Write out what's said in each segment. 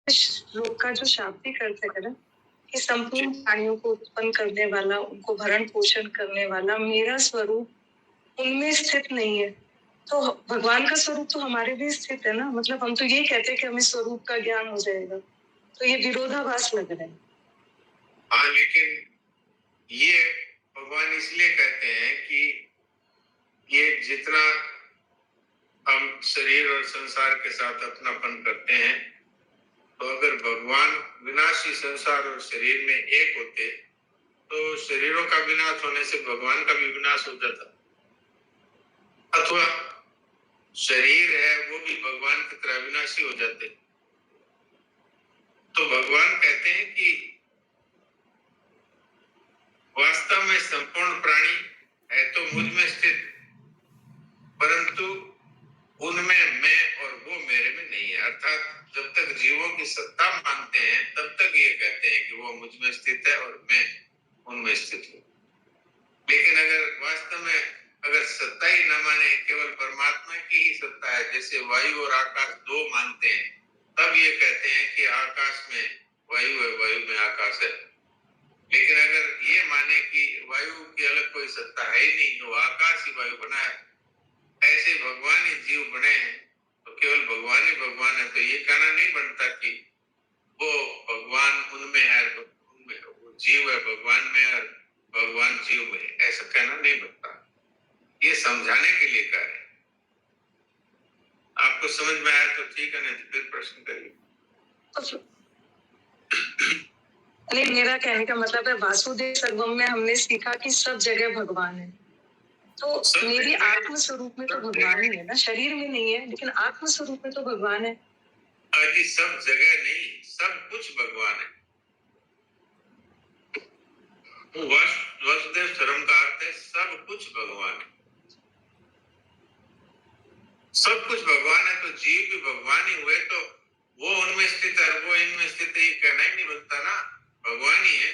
श्लोक का जो शाब्दिक अर्थ है ना, कि संपूर्ण प्राणियों को उत्पन्न करने वाला, उनको भरण पोषण करने वाला मेरा स्वरूप उनमें स्थित नहीं है। तो भगवान का स्वरूप तो हमारे भी स्थित है ना, मतलब हम तो यही कहते हैं कि हमें स्वरूप का ज्ञान हो जाएगा, तो ये विरोधाभास लग रहा है। हाँ, लेकिन ये भगवान इसलिए कहते हैं कि ये जितना हम शरीर और संसार के साथ अपनापन करते हैं, तो अगर भगवान विनाशी संसार और शरीर में एक होते तो शरीरों का विनाश होने से भगवान का भी विनाश हो जाता, अथवा शरीर है वो भी भगवान की तरह विनाशी हो जाते। तो भगवान कहते हैं कि वास्तव में संपूर्ण प्राणी है तो मुझ में स्थित, परंतु उनमें मैं और वो मेरे में नहीं है। अर्थात जब तक जीवों की सत्ता मानते हैं तब तक ये कहते हैं कि वो मुझ में स्थित है और मैं उनमें स्थित हूँ। लेकिन अगर वास्तव में अगर सत्ता ही न माने, केवल परमात्मा की ही सत्ता है, जैसे वायु और आकाश दो मानते हैं, तब ये कहते हैं कि आकाश में वायु है, वायु में आकाश है। लेकिन अगर ये माने कि वायु की अलग कोई सत्ता है ही नहीं, जो आकाश ही वायु बना है, ऐसे भगवान ही जीव बने हैं, तो केवल भगवान ही भगवान है, तो ये कहना नहीं बनता कि वो भगवान उनमें है, उनमें वो जीव है भगवान में और भगवान जीव में, ऐसा कहना नहीं बनता। ये समझाने के लिए कह रहे हैं। आपको समझ में आया तो ठीक है, नहीं तो फिर प्रश्न करिए। नहीं, मेरा कहने का मतलब है वासुदेव सर्वम में हमने सीखा कि सब जगह भगवान है, तो मेरी आत्म स्वरूप में तो भगवान ही है ना, शरीर में नहीं है, लेकिन आत्म स्वरूप में तो भगवान है। अजी सब जगह नहीं, सब कुछ भगवान है। वासुदेव सर्वम का अर्थ है सब कुछ भगवान है। सब कुछ भगवान है तो जीव भी भगवान ही हुए, तो वो उनमें स्थित है, वो इनमें स्थित है, ये कहना ही नहीं बनता ना, भगवान ही है।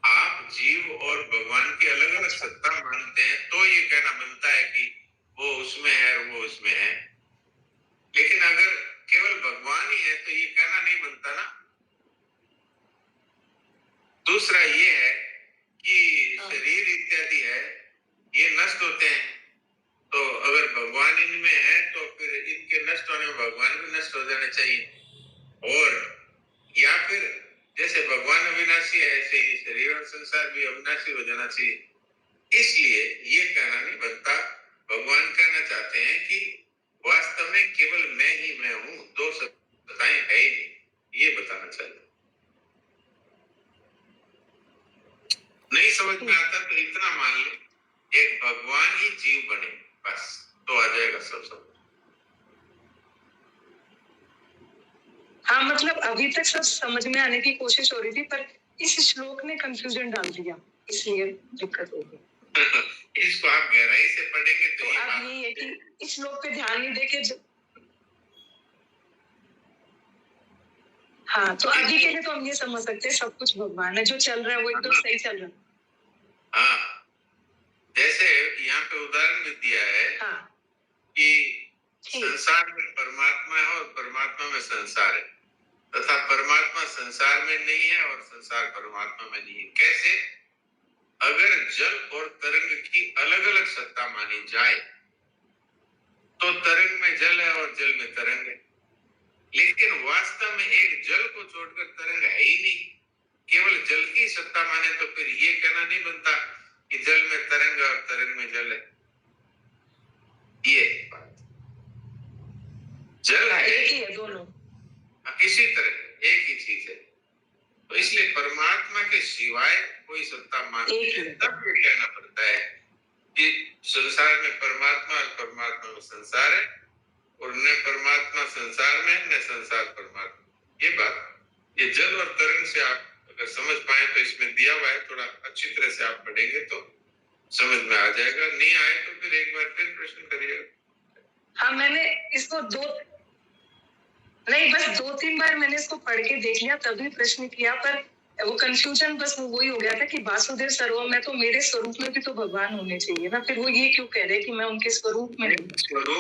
आप जीव और भगवान की अलग अलग सत्ता मानते हैं तो ये कहना बनता है कि वो उसमें है और वो उसमें है। लेकिन अगर केवल भगवान ही है तो ये कहना नहीं बनता ना। दूसरा ये है कि शरीर इत्यादि है, ये नष्ट होते हैं, तो अगर भगवान इनमें है तो फिर इनके नष्ट होने में भगवान भी नष्ट हो जाने चाहिए। और या फिर जैसे भगवान अविनाशी है, ऐसे ही शरीर और संसार भी अविनाशी हो जाना चाहिए। इसलिए ये कहना नहीं बनता। भगवान कहना चाहते हैं कि वास्तव में केवल मैं ही मैं हूं, दो सत्ताएं है ही नहीं, ये बताना चाहिए। नहीं समझ में आता तो इतना मान ले, एक भगवान ही जीव बने, बस तो आ जाएगा सब। हाँ, मतलब अभी तक सब समझ में आने की कोशिश हो रही थी, पर इस श्लोक ने कंफ्यूजन डाल दिया, इसलिए दिक्कत हो गई। इसको आप गहराई से पढ़ेंगे तो ये अब यही है कि इस श्लोक पे ध्यान नहीं देके हाँ, तो अभी के लिए तो हम ये समझ सकते हैं सब कुछ भगवान है, जो चल रहा है वो एकदम सही चल रहा है। हाँ, जैसे यहाँ पे उदाहरण भी दिया है कि संसार में परमात्मा है और परमात्मा में संसार है, तथा परमात्मा संसार में नहीं है और संसार परमात्मा में नहीं है। कैसे? अगर जल और तरंग की अलग अलग सत्ता मानी जाए तो तरंग में जल है और जल में तरंग है, लेकिन वास्तव में एक जल को छोड़कर तरंग है ही नहीं। केवल जल की सत्ता माने तो फिर ये कहना नहीं बनता कि जल में तरंग और तरंग में जल है। ये जल है, एक ही है दोनों, इसी तरह एक ही चीज है। तो इसलिए परमात्मा के सिवाय कोई सत्ता मानते हैं तब ये कहना पड़ता है कि संसार में परमात्मा और परमात्मा में संसार है, और न परमात्मा संसार में न संसार परमात्मा। ये बात, ये जल और तरंग से आप अगर समझ पाए तो इसमें दिया हुआ है, थोड़ा अच्छी तरह से आप पढ़ेंगे तो समझ में आ जाएगा। नहीं आए तो फिर एक बार फिर प्रश्न करिएगा। हाँ, मैंने इसको बस 2-3 बार मैंने इसको पढ़ के देख लिया, तभी प्रश्न किया, पर वो कंफ्यूजन बस वही हो गया था कि वासुदेव सर्वम में तो मेरे स्वरूप में भी तो भगवान होने चाहिए ना, फिर वो ये क्यों कह रहे कि मैं उनके स्वरूप में नहीं,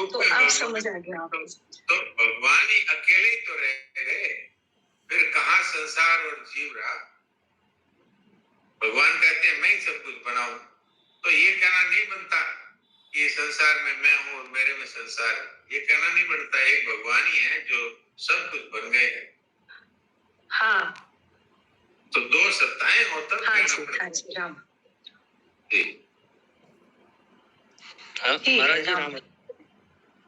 तो अब समझ आ गया। तो भगवान ही तो रह गए, फिर कहाँ संसार और जीव रहा। भगवान कहते हैं मैं ही सब कुछ बनाऊं, तो ये कहना नहीं बनता कि संसार में मैं हूं और मेरे में संसार है, ये कहना नहीं बनता। एक भगवान ही है जो सब कुछ बन गए हैं। हाँ तो दो सत्ताएं हो तब हाँ कहना जी, पड़ता हाँ जी, राम जी। महाराज जी राम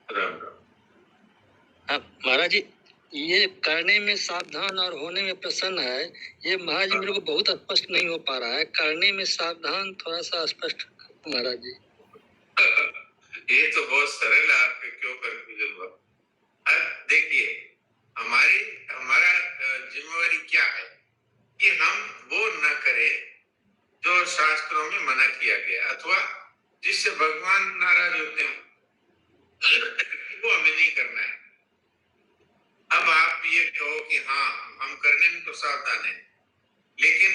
राम राम। महाराज जी, ये करने में सावधान और होने में प्रसन्न है, ये महाराज जी मेरे को बहुत स्पष्ट नहीं हो पा रहा है। करने में सावधान थोड़ा सा स्पष्ट महाराज जी। ये तो बहुत सरल है, आपके क्यों कंफ्यूजन हुआ। अब देखिए, हमारा जिम्मेवारी क्या है कि हम वो न करें जो शास्त्रों में मना किया गया, अथवा जिससे भगवान नाराज होते हैं, वो हमें नहीं करना है। अब आप ये कहो कि हाँ हम करने में तो सावधान है, लेकिन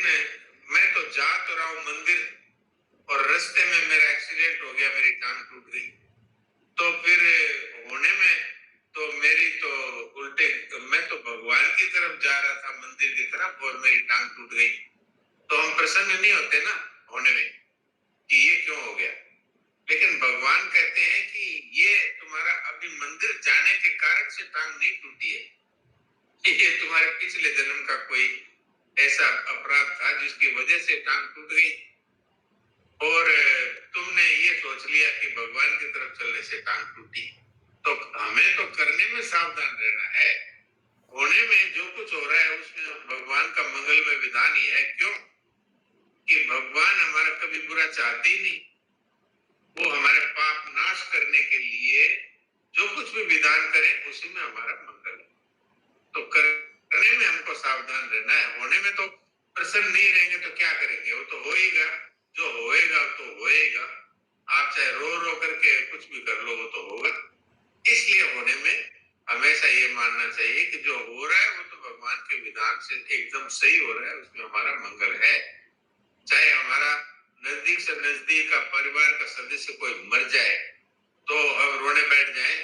मैं तो जा तो रहा हूँ मंदिर और रास्ते में मेरा एक्सीडेंट हो गया, मेरी टांग टूट गई, तो फिर होने में तो मेरी तो उल्टे, मैं तो भगवान की तरफ जा रहा था मंदिर की तरफ और मेरी टांग टूट गई, तो हम प्रसन्न नहीं होते ना होने में कि ये क्यों हो गया। लेकिन भगवान कहते हैं कि ये तुम्हारा अभी मंदिर जाने के कारण से टांग नहीं टूटी है, ये तुम्हारे पिछले जन्म का कोई ऐसा अपराध था जिसकी वजह से टांग टूट गई, और तुमने ये सोच लिया कि भगवान की तरफ चलने से टांग टूटी। तो हमें तो करने में सावधान रहना है, होने में जो कुछ हो रहा है उसमें भगवान का मंगलमय विधान ही है। क्यों कि भगवान हमारा कभी बुरा चाहते ही नहीं, वो हमारे पाप नाश करने के लिए जो कुछ भी विधान करें उसी में हमारा मंगल है। तो करने में हमको सावधान रहना है, होने में तो प्रसन्न नहीं रहेंगे तो क्या करेंगे, वो तो होएगा, जो होएगा तो होएगा। आप चाहे रो रो करके कुछ भी कर लो, वो तो होगा। इसलिए होने में हमेशा ये मानना चाहिए कि जो हो रहा है वो तो भगवान के विधान से एकदम सही हो रहा है, उसमें हमारा मंगल है। चाहे हमारा नजदीक से नजदीक का परिवार का सदस्य कोई मर जाए तो हम रोने बैठ जाए,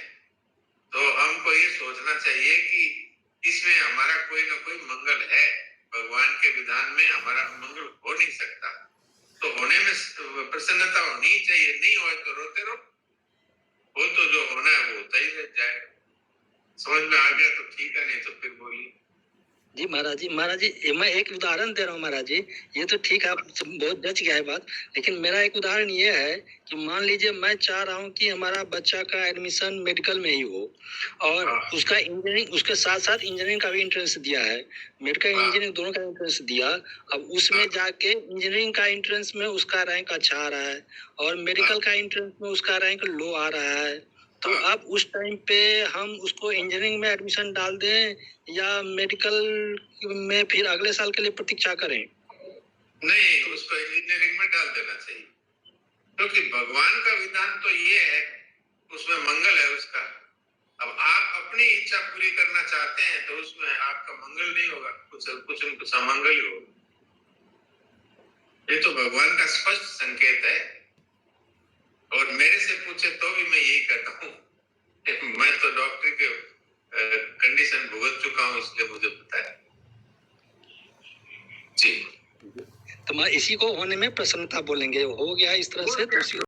तो हमको ये सोचना चाहिए कि इसमें हमारा कोई ना कोई मंगल है, भगवान के विधान में हमारा मंगल हो नहीं सकता। तो होने में प्रसन्नता होनी चाहिए, नहीं हो तो रोते रहो, हो तो जो होना है वो होता ही रह जाए। समझ में आ गया तो ठीक है, नहीं तो फिर बोलिए। जी महाराज जी, मैं एक उदाहरण दे रहा हूँ महाराज जी। ये तो ठीक है, आप बहुत जच गया है बात, लेकिन मेरा एक उदाहरण ये है कि मान लीजिए मैं चाह रहा हूँ कि हमारा बच्चा का एडमिशन मेडिकल में ही हो, और उसका इंजीनियरिंग, उसके साथ साथ इंजीनियरिंग का भी इंट्रेंस दिया है, मेडिकल इंजीनियरिंग दोनों का इंट्रेंस दिया। अब उसमें जाके इंजीनियरिंग का इंट्रेंस में उसका रैंक अच्छा आ रहा है और मेडिकल का इंट्रेंस में उसका रैंक लो आ रहा है, तो अब उस टाइम पे हम उसको इंजीनियरिंग में एडमिशन डाल दें या मेडिकल में फिर अगले साल के लिए प्रतीक्षा करें? नहीं, उसको इंजीनियरिंग में डाल देना चाहिए, क्योंकि भगवान का विधान तो ये है, उसमें मंगल है उसका। अब आप अपनी इच्छा पूरी करना चाहते हैं तो उसमें आपका मंगल नहीं होगा, कुछ अमंगल ही होगा। ये तो भगवान का स्पष्ट संकेत है, और मेरे से पूछे तो भी मैं यही कहता हूँ। मैं तो डॉक्टर के कंडीशन भुगत चुका हूँ, इसलिए मुझे पता है जी। तो मैं इसी को होने में प्रसन्नता बोलेंगे, हो गया इस तरह से, तो इसी